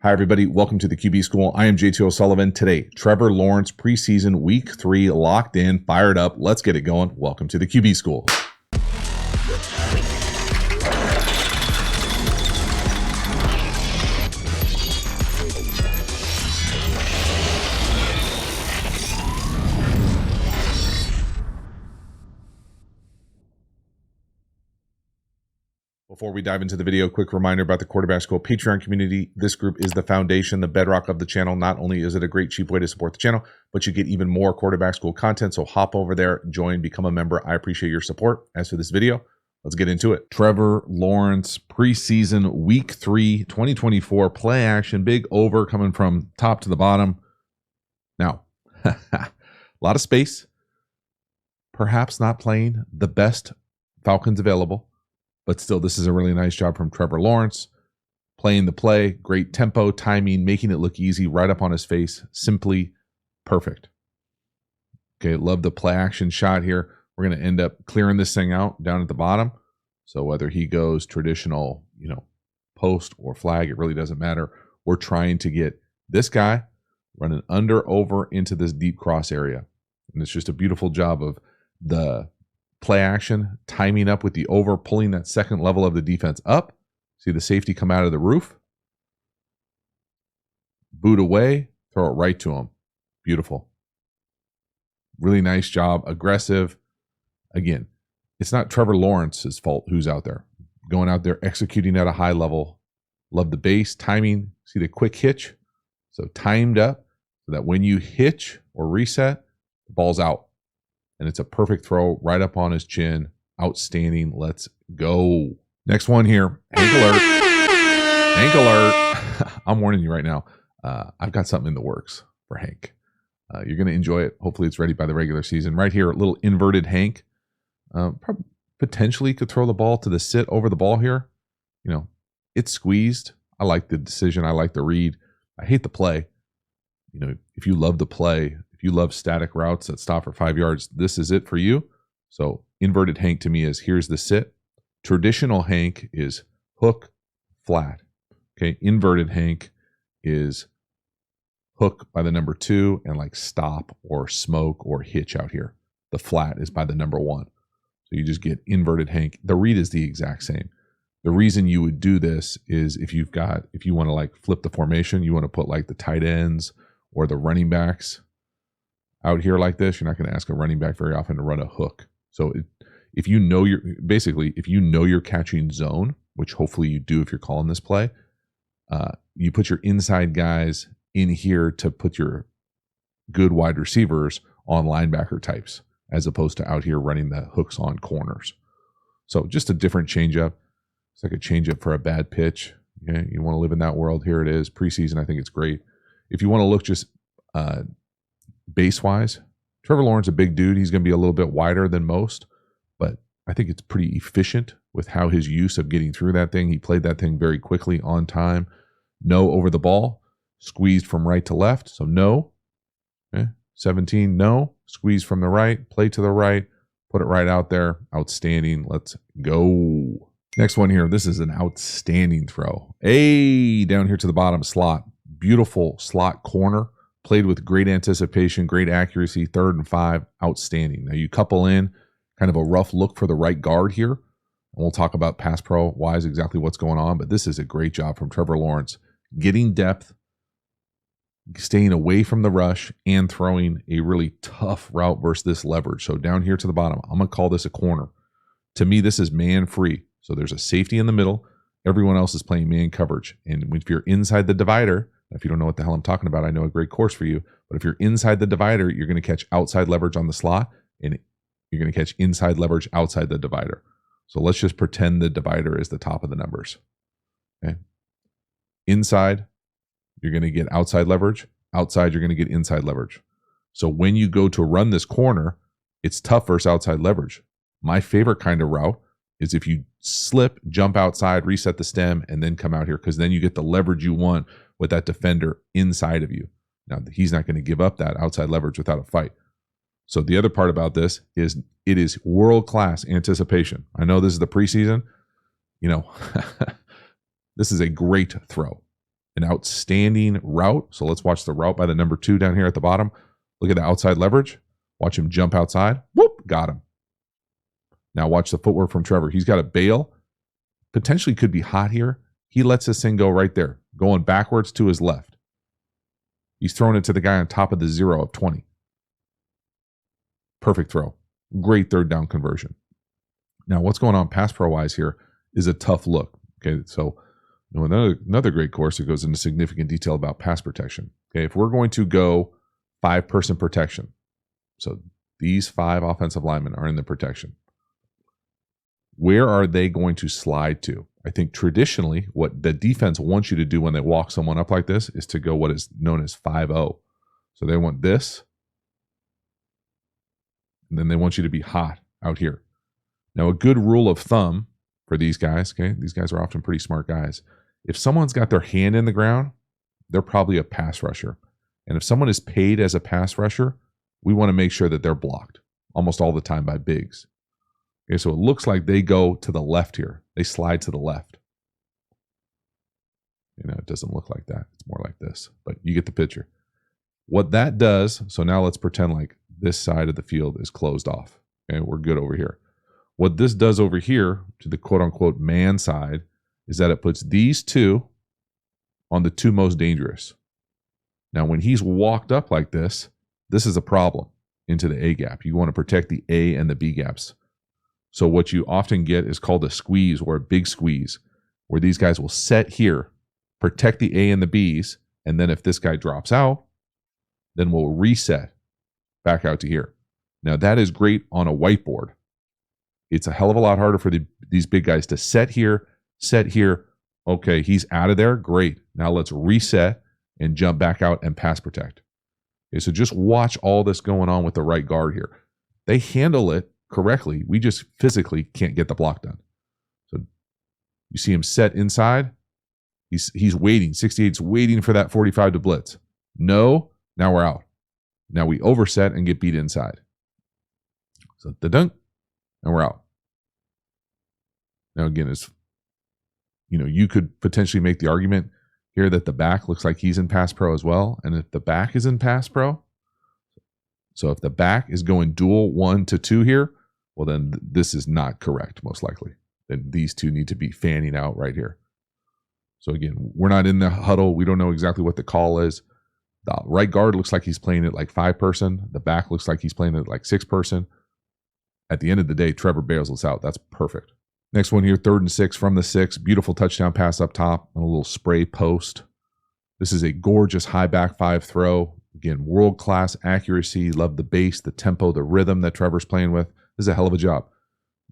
Hi, everybody. Welcome to the QB School. I am JT O'Sullivan. Today, Trevor Lawrence preseason week 3 locked in, fired up. Let's get it going. Welcome to the QB School. Before we dive into the video, quick reminder about the Quarterback School Patreon community. This group is the foundation, the bedrock of the channel. Not only is it a great, cheap way to support the channel, but you get even more Quarterback School content. So hop over there, join, become a member. I appreciate your support. As for this video, let's get into it. Trevor Lawrence preseason week 3, 2024 play action, big over coming from top to the bottom. Now, a lot of space. Perhaps not playing the best Falcons available. But still, this is a really nice job from Trevor Lawrence. Playing the play, great tempo, timing, making it look easy, right up on his face. Simply perfect. Okay, love the play action shot here. We're going to end up clearing this thing out down at the bottom. So whether he goes traditional, post or flag, it really doesn't matter. We're trying to get this guy running under, over into this deep cross area. And it's just a beautiful job of the play action, timing up with the over, pulling that second level of the defense up. See the safety come out of the roof. Boot away, throw it right to him. Beautiful. Really nice job, aggressive. Again, it's not Trevor Lawrence's fault who's out there. Going out there, executing at a high level. Love the base, timing. See the quick hitch? So timed up so that when you hitch or reset, the ball's out. And it's a perfect throw right up on his chin. Outstanding. Let's go. Next one here. Hank alert. Hank alert. I'm warning you right now. I've got something in the works for Hank. You're going to enjoy it. Hopefully it's ready by the regular season. Right here, a little inverted Hank. Potentially could throw the ball to the sit over the ball here. It's squeezed. I like the decision. I like the read. I hate the play. If you love the play, if you love static routes that stop for 5 yards, this is it for you. So inverted Hank to me is here's the sit. Traditional Hank is hook, flat. Okay, inverted Hank is hook by the number 2 and like stop or smoke or hitch out here. The flat is by the number 1. So you just get inverted Hank. The read is the exact same. The reason you would do this is if you want to like flip the formation, you want to put like the tight ends or the running backs out here like this. You're not going to ask a running back very often to run a hook. So if you know your catching zone, which hopefully you do if you're calling this play, you put your inside guys in here to put your good wide receivers on linebacker types, as opposed to out here running the hooks on corners. So just a different changeup. It's like a changeup for a bad pitch. Okay? You want to live in that world. Here it is. Preseason, I think it's great. If you want to look just base-wise, Trevor Lawrence, a big dude. He's going to be a little bit wider than most, but I think it's pretty efficient with how his use of getting through that thing. He played that thing very quickly, on time. No over the ball. Squeezed from right to left, so no. Okay. 17, no. Squeeze from the right. Play to the right. Put it right out there. Outstanding. Let's go. Next one here. This is an outstanding throw. Hey, down here to the bottom slot. Beautiful slot corner. Played with great anticipation, great accuracy, 3rd and 5, outstanding. Now you couple in kind of a rough look for the right guard here, and we'll talk about pass pro wise exactly what's going on, but this is a great job from Trevor Lawrence, getting depth, staying away from the rush, and throwing a really tough route versus this leverage. So down here to the bottom, I'm going to call this a corner. To me, this is man free. So there's a safety in the middle. Everyone else is playing man coverage. And if you're inside the divider, if you don't know what the hell I'm talking about, I know a great course for you. But if you're inside the divider, you're going to catch outside leverage on the slot, and you're going to catch inside leverage outside the divider. So let's just pretend the divider is the top of the numbers. Okay. Inside, you're going to get outside leverage. Outside, you're going to get inside leverage. So when you go to run this corner, it's tough versus outside leverage. My favorite kind of route is if you slip, jump outside, reset the stem, and then come out here, because then you get the leverage you want with that defender inside of you. Now, he's not going to give up that outside leverage without a fight. So the other part about this is it is world-class anticipation. I know this is the preseason. This is a great throw. an outstanding route. So let's watch the route by the number 2 down here at the bottom. Look at the outside leverage. Watch him jump outside. Whoop, got him. Now watch the footwork from Trevor. He's got a bail. Potentially could be hot here. He lets this thing go right there, going backwards to his left. He's throwing it to the guy on top of the 0 of 20. Perfect throw. Great third down conversion. Now what's going on pass pro-wise here is a tough look. Okay, so another great course that goes into significant detail about pass protection. Okay, if we're going to go 5-person protection, so these 5 offensive linemen are in the protection. Where are they going to slide to? I think traditionally what the defense wants you to do when they walk someone up like this is to go what is known as 5-0. So they want this, and then they want you to be hot out here. Now, a good rule of thumb for these guys, okay, these guys are often pretty smart guys. If someone's got their hand in the ground, they're probably a pass rusher. And if someone is paid as a pass rusher, we want to make sure that they're blocked almost all the time by bigs. Okay, so it looks like they go to the left here. They slide to the left. It doesn't look like that. It's more like this, but you get the picture. What that does, so now let's pretend like this side of the field is closed off. Okay, we're good over here. What this does over here to the quote-unquote man side is that it puts these 2 on the 2 most dangerous. Now, when he's walked up like this, this is a problem into the A gap. You want to protect the A and the B gaps. So what you often get is called a squeeze or a big squeeze, where these guys will set here, protect the A and the Bs, and then if this guy drops out, then we'll reset back out to here. Now, that is great on a whiteboard. It's a hell of a lot harder for these big guys to set here. Okay, he's out of there. Great. Now let's reset and jump back out and pass protect. Okay, so just watch all this going on with the right guard here. They handle it correctly. We just physically can't get the block done. So you see him set inside. He's waiting. 68's waiting for that 45 to blitz. No, now we're out. Now we overset and get beat inside. So the dunk, and we're out. Now again, you could potentially make the argument here that the back looks like he's in pass pro as well. And if the back is in pass pro, so if the back is going dual 1 to 2 here, well, then this is not correct, most likely. Then these 2 need to be fanning out right here. So again, we're not in the huddle. We don't know exactly what the call is. The right guard looks like he's playing it like 5-person. The back looks like he's playing it like 6-person. At the end of the day, Trevor bails us out. That's perfect. Next one here, 3rd and 6 from the 6. Beautiful touchdown pass up top on a little spray post. This is a gorgeous high back 5 throw. Again, world-class accuracy. Love the bass, the tempo, the rhythm that Trevor's playing with. This is a hell of a job.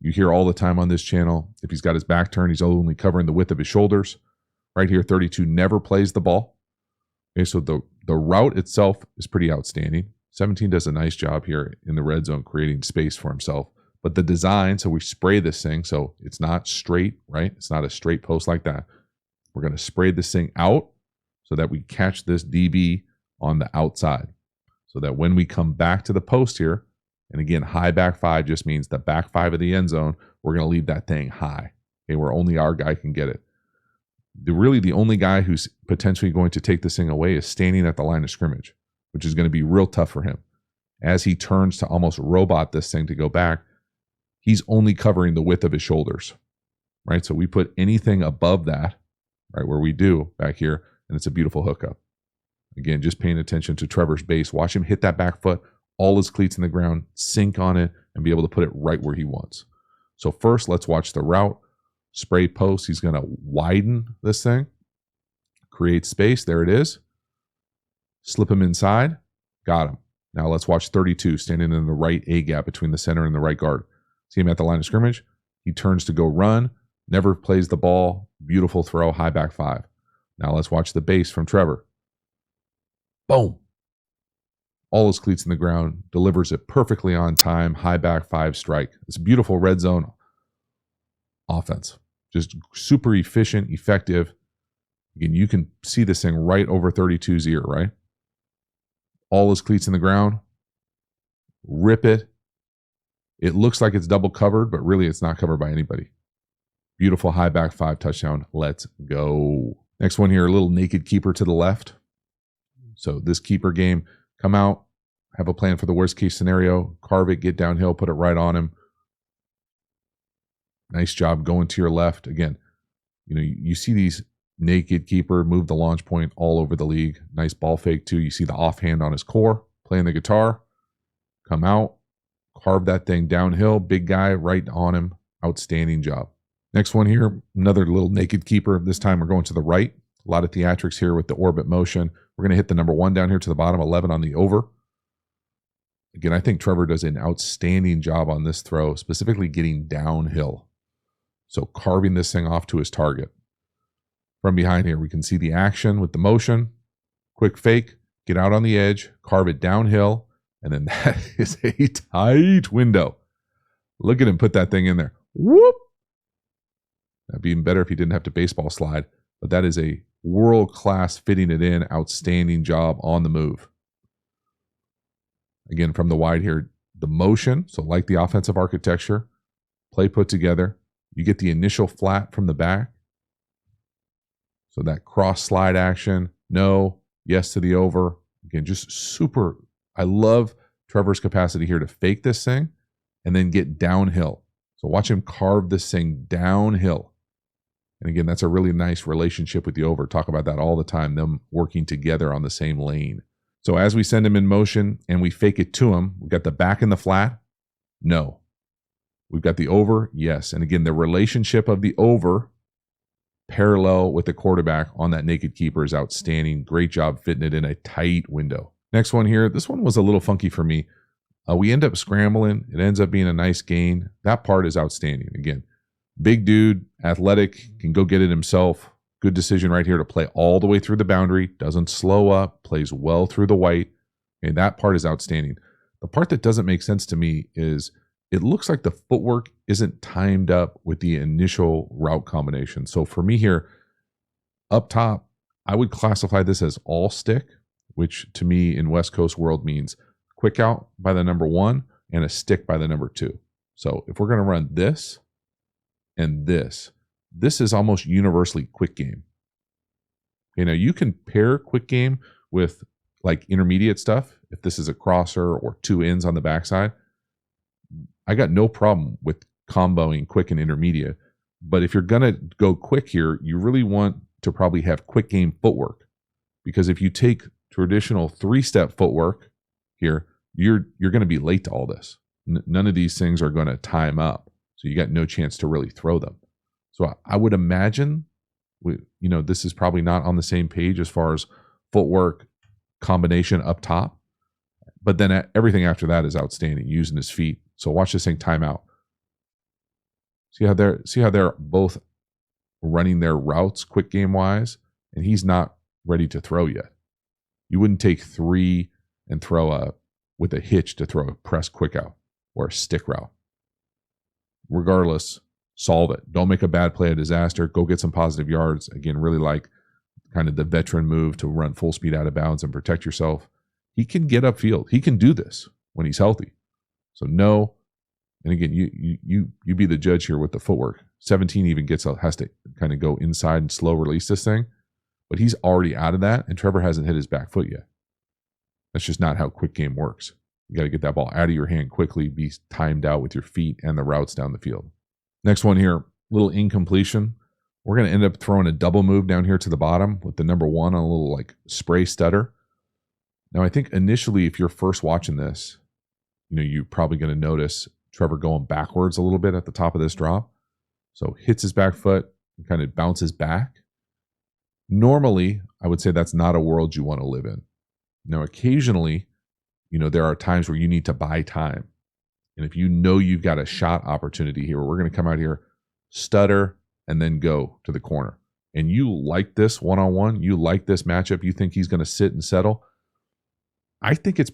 You hear all the time on this channel, if he's got his back turned, he's only covering the width of his shoulders. Right here, 32 never plays the ball. Okay, so the route itself is pretty outstanding. 17 does a nice job here in the red zone creating space for himself. But the design, so we spray this thing, so it's not straight, right? It's not a straight post like that. We're going to spray this thing out so that we catch this DB on the outside. So that when we come back to the post here, and again, high back 5 just means the back 5 of the end zone, we're going to leave that thing high, okay, where only our guy can get it. Really the only guy who's potentially going to take this thing away is standing at the line of scrimmage, which is going to be real tough for him. As he turns to almost robot this thing to go back, he's only covering the width of his shoulders, right? So we put anything above that, right, where we do back here, and it's a beautiful hookup. Again, just paying attention to Trevor's base. Watch him hit that back foot, all his cleats in the ground, sink on it, and be able to put it right where he wants. So first, let's watch the route. Spray post, he's going to widen this thing, create space. There it is. Slip him inside. Got him. Now let's watch 32 standing in the right A gap between the center and the right guard. See him at the line of scrimmage. He turns to go run, never plays the ball. Beautiful throw, high back 5. Now let's watch the base from Trevor. Boom. All his cleats in the ground, delivers it perfectly on time, high back 5 strike. It's a beautiful red zone offense. Just super efficient, effective. Again, you can see this thing right over 32's ear, right? All his cleats in the ground. Rip it. It looks like it's double covered, but really it's not covered by anybody. Beautiful high back 5 touchdown. Let's go. Next one here, a little naked keeper to the left. So this keeper game, come out, have a plan for the worst case scenario, carve it, get downhill, put it right on him. Nice job going to your left. Again, you see these naked keeper move the launch point all over the league. Nice ball fake too. You see the offhand on his core, playing the guitar, come out, carve that thing downhill, big guy right on him. Outstanding job. Next one here, another little naked keeper. This time we're going to the right. A lot of theatrics here with the orbit motion. We're going to hit the number 1 down here to the bottom, 11 on the over. Again, I think Trevor does an outstanding job on this throw, specifically getting downhill. So carving this thing off to his target. From behind here, we can see the action with the motion. Quick fake, get out on the edge, carve it downhill, and then that is a tight window. Look at him put that thing in there. Whoop! That'd be even better if he didn't have to baseball slide, but that is a world-class fitting it in, outstanding job on the move. Again, from the wide here, the motion, so like the offensive architecture, play put together. You get the initial flat from the back. So that cross slide action, no, yes to the over. Again, just super. I love Trevor's capacity here to fake this thing and then get downhill. So watch him carve this thing downhill. And again, that's a really nice relationship with the over. Talk about that all the time, them working together on the same lane. So as we send him in motion and we fake it to him, we've got the back in the flat, no. We've got the over, yes. And again, the relationship of the over parallel with the quarterback on that naked keeper is outstanding. Great job fitting it in a tight window. Next one here, this one was a little funky for me. We end up scrambling. It ends up being a nice gain. That part is outstanding. Again, big dude, athletic, can go get it himself. Good decision right here to play all the way through the boundary. Doesn't slow up, plays well through the white. And that part is outstanding. The part that doesn't make sense to me is it looks like the footwork isn't timed up with the initial route combination. So for me here, up top, I would classify this as all stick, which to me in West Coast world means quick out by the number 1 and a stick by the number 2. So if we're going to run this and this is almost universally quick game. Now you can pair quick game with like intermediate stuff. If this is a crosser or 2 ins on the backside, I got no problem with comboing quick and intermediate. But if you're going to go quick here, you really want to probably have quick game footwork. Because if you take traditional 3-step footwork here, you're going to be late to all this. None of these things are going to time up. So you got no chance to really throw them. So I would imagine, this is probably not on the same page as far as footwork combination up top. But then everything after that is outstanding, using his feet. So watch this thing time out. See how they're both running their routes quick game wise, and he's not ready to throw yet. You wouldn't take 3 and throw with a hitch to throw a press quick out or a stick route. Regardless, solve it. Don't make a bad play a disaster. Go get some positive yards. Again, really like kind of the veteran move to run full speed out of bounds and protect yourself. He can get upfield. He can do this when he's healthy. So no, and again, you be the judge here with the footwork. 17 even has to kind of go inside and slow release this thing, but he's already out of that, and Trevor hasn't hit his back foot yet. That's just not how quick game works. You got to get that ball out of your hand quickly, be timed out with your feet and the routes down the field. Next one here, little incompletion. We're going to end up throwing a double move down here to the bottom with the number 1 on a little like spray stutter. Now, I think initially, if you're first watching this, you're probably going to notice Trevor going backwards a little bit at the top of this drop. So hits his back foot and kind of bounces back. Normally, I would say that's not a world you want to live in. Now, occasionally, there are times where you need to buy time. And if you've got a shot opportunity here, we're going to come out here, stutter, and then go to the corner. And you like this one-on-one, you like this matchup, you think he's going to sit and settle. I think it's,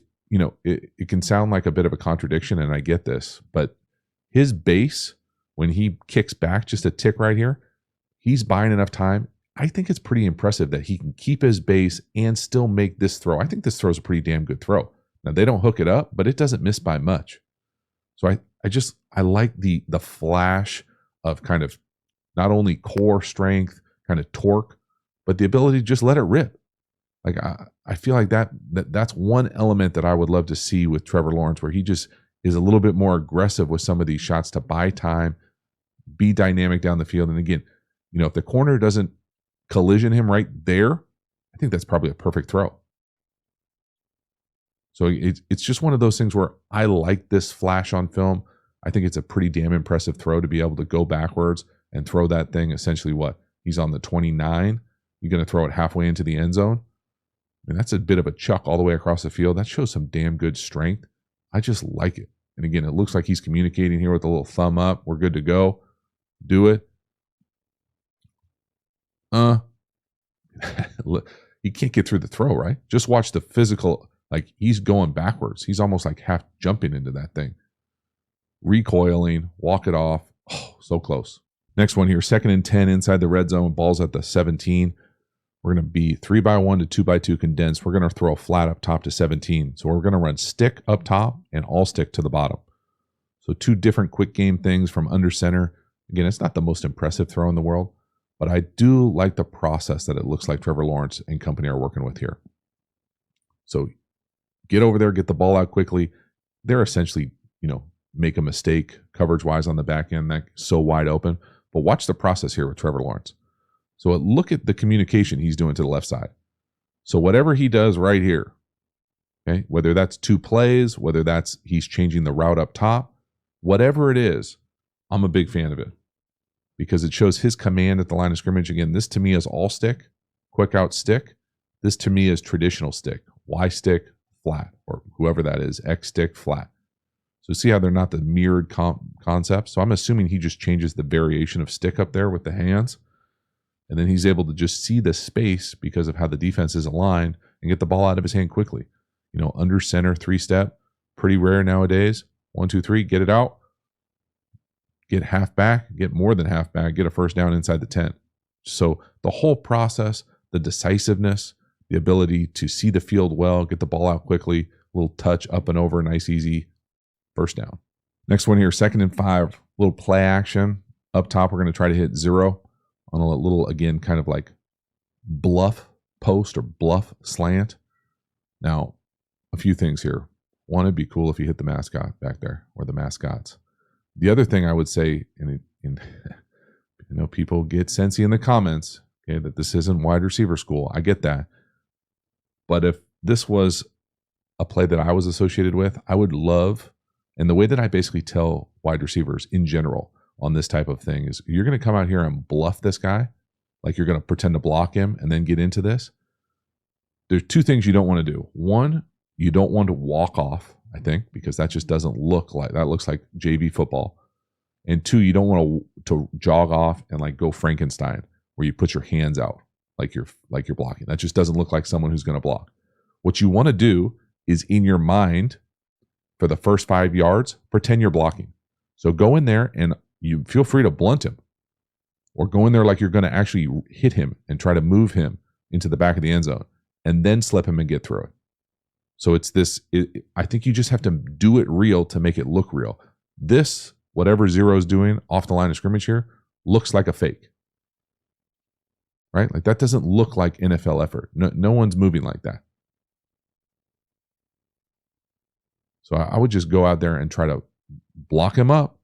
it can sound like a bit of a contradiction, and I get this, but his base, when he kicks back just a tick right here, he's buying enough time. I think it's pretty impressive that he can keep his base and still make this throw. I think this throw is a pretty damn good throw. Now, they don't hook it up, but it doesn't miss by much. So I like the flash of kind of not only core strength, kind of torque, but the ability to just let it rip. Like I feel like that's one element that I would love to see with Trevor Lawrence, where he just is a little bit more aggressive with some of these shots to buy time, be dynamic down the field. And again, if the corner doesn't collision him right there, I think that's probably a perfect throw. So it's just one of those things where I like this flash on film. I think it's a pretty damn impressive throw to be able to go backwards and throw that thing essentially he's on the 29. You're going to throw it halfway into the end zone. I mean, that's a bit of a chuck all the way across the field. That shows some damn good strength. I just like it. And again, it looks like he's communicating here with a little thumb up. We're good to go. Do it. He can't get through the throw, right? Just watch the physical, like he's going backwards. He's almost like half jumping into that thing. Recoiling, walk it off. Oh, so close. Next one here, 2nd and 10 inside the red zone. Ball's at the 17. We're going to be 3-by-1 to 2-by-2 condensed. We're going to throw a flat up top to 17. So we're going to run stick up top and all stick to the bottom. So 2 different quick game things from under center. Again, it's not the most impressive throw in the world, but I do like the process that it looks like Trevor Lawrence and company are working with here. So get over there, get the ball out quickly. They're essentially, make a mistake coverage-wise on the back end, that's so wide open. But watch the process here with Trevor Lawrence. So look at the communication he's doing to the left side. So whatever he does right here, okay, whether that's 2 plays, whether that's he's changing the route up top, whatever it is, I'm a big fan of it because it shows his command at the line of scrimmage. Again, this to me is all stick, quick out stick. This to me is traditional stick, Y stick, flat, or whoever that is, X stick, flat. So see how they're not the mirrored concepts? So I'm assuming he just changes the variation of stick up there with the hands. And then he's able to just see the space because of how the defense is aligned and get the ball out of his hand quickly. Under center, 3-step, pretty rare nowadays. 1, 2, 3, get it out. Get half back, get more than half back, get a first down inside the 10. So the whole process, the decisiveness, the ability to see the field well, get the ball out quickly, little touch up and over, nice, easy first down. Next one here, 2nd and 5, little play action. Up top, we're going to try to hit 0 on a little, again, kind of like bluff post or bluff slant. Now, a few things here. One, it'd be cool if you hit the mascot back there, or the mascots. The other thing I would say, people get sensey in the comments, okay, that this isn't wide receiver school. I get that. But if this was a play that I was associated with, I would love, and the way that I basically tell wide receivers in general on this type of thing is you're going to come out here and bluff this guy, like you're going to pretend to block him and then get into this. There's 2 things you don't want to do. One, you don't want to walk off, I think, because that just doesn't look like, that looks like JV football. And 2, you don't want to jog off and like go Frankenstein where you put your hands out like you're blocking. That just doesn't look like someone who's going to block. What you want to do is in your mind for the first 5 yards, pretend you're blocking. So go in there and you feel free to blunt him or go in there like you're going to actually hit him and try to move him into the back of the end zone and then slip him and get through it. So it's this, I think you just have to do it real to make it look real. This, whatever 0 is doing off the line of scrimmage here, looks like a fake, right? Like that doesn't look like NFL effort. No one's moving like that. So I would just go out there and try to block him up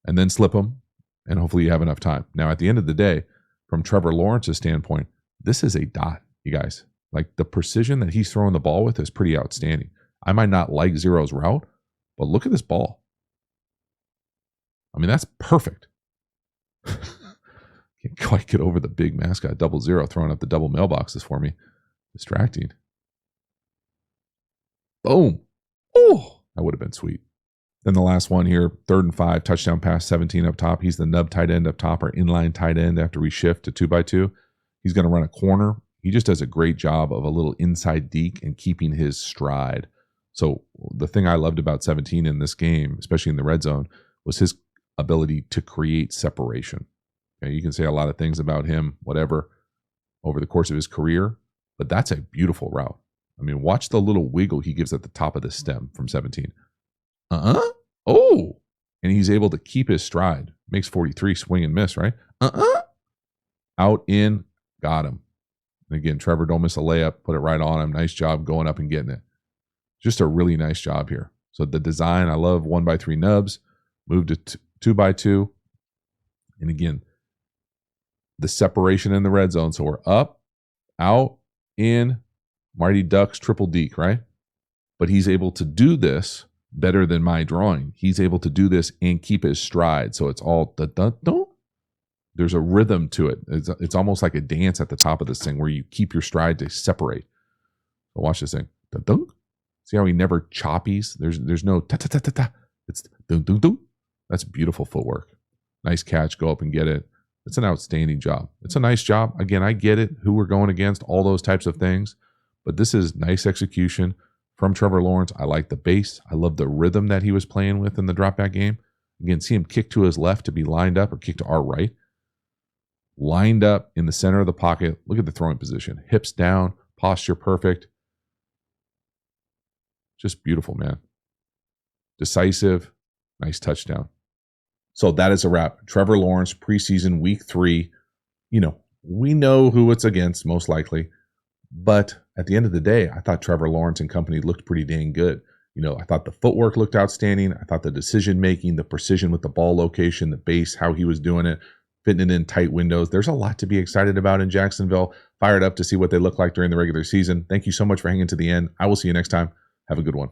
and then slip him, and hopefully you have enough time. Now, at the end of the day, from Trevor Lawrence's standpoint, this is a dot, you guys. Like the precision that he's throwing the ball with is pretty outstanding. I might not like 0's route, but look at this ball. I mean, that's perfect. Can't quite get over the big mascot 00 throwing up the double mailboxes for me. Distracting. Boom. Oh, that would have been sweet. Then the last one here, 3rd and 5, touchdown pass, 17 up top. He's the nub tight end up top or inline tight end after we shift to 2-by-2. He's going to run a corner. He just does a great job of a little inside deke and keeping his stride. So the thing I loved about 17 in this game, especially in the red zone, was his ability to create separation. Okay, you can say a lot of things about him, whatever, over the course of his career, but that's a beautiful route. I mean, watch the little wiggle he gives at the top of the stem from 17. Oh, and he's able to keep his stride. Makes 43, swing and miss, right? Out, in, got him. And again, Trevor don't miss a layup, put it right on him. Nice job going up and getting it. Just a really nice job here. So the design, I love 1x3 nubs, moved to 2x2. And again, the separation in the red zone. So we're up, out, in, Mighty Ducks, triple deke, right? But he's able to do this better than my drawing. He's able to do this and keep his stride. So it's all da-da-da. There's a rhythm to it. It's almost like a dance at the top of this thing where you keep your stride to separate. So watch this thing. Da-dunk. See how he never choppies? There's no ta-ta-ta-ta-ta. It's dunk-dunk-dunk. That's beautiful footwork. Nice catch. Go up and get it. It's an outstanding job. It's a nice job. Again, I get it, who we're going against, all those types of things. But this is nice execution from Trevor Lawrence. I like the base. I love the rhythm that he was playing with in the drop back game. Again, see him kick to his left to be lined up or kick to our right. Lined up in the center of the pocket. Look at the throwing position. Hips down, posture perfect. Just beautiful, man. Decisive, nice touchdown. So that is a wrap. Trevor Lawrence, preseason week 3. We know who it's against, most likely. But at the end of the day, I thought Trevor Lawrence and company looked pretty dang good. I thought the footwork looked outstanding. I thought the decision-making, the precision with the ball location, the base, how he was doing it, fitting it in tight windows. There's a lot to be excited about in Jacksonville. Fired up to see what they look like during the regular season. Thank you so much for hanging to the end. I will see you next time. Have a good one.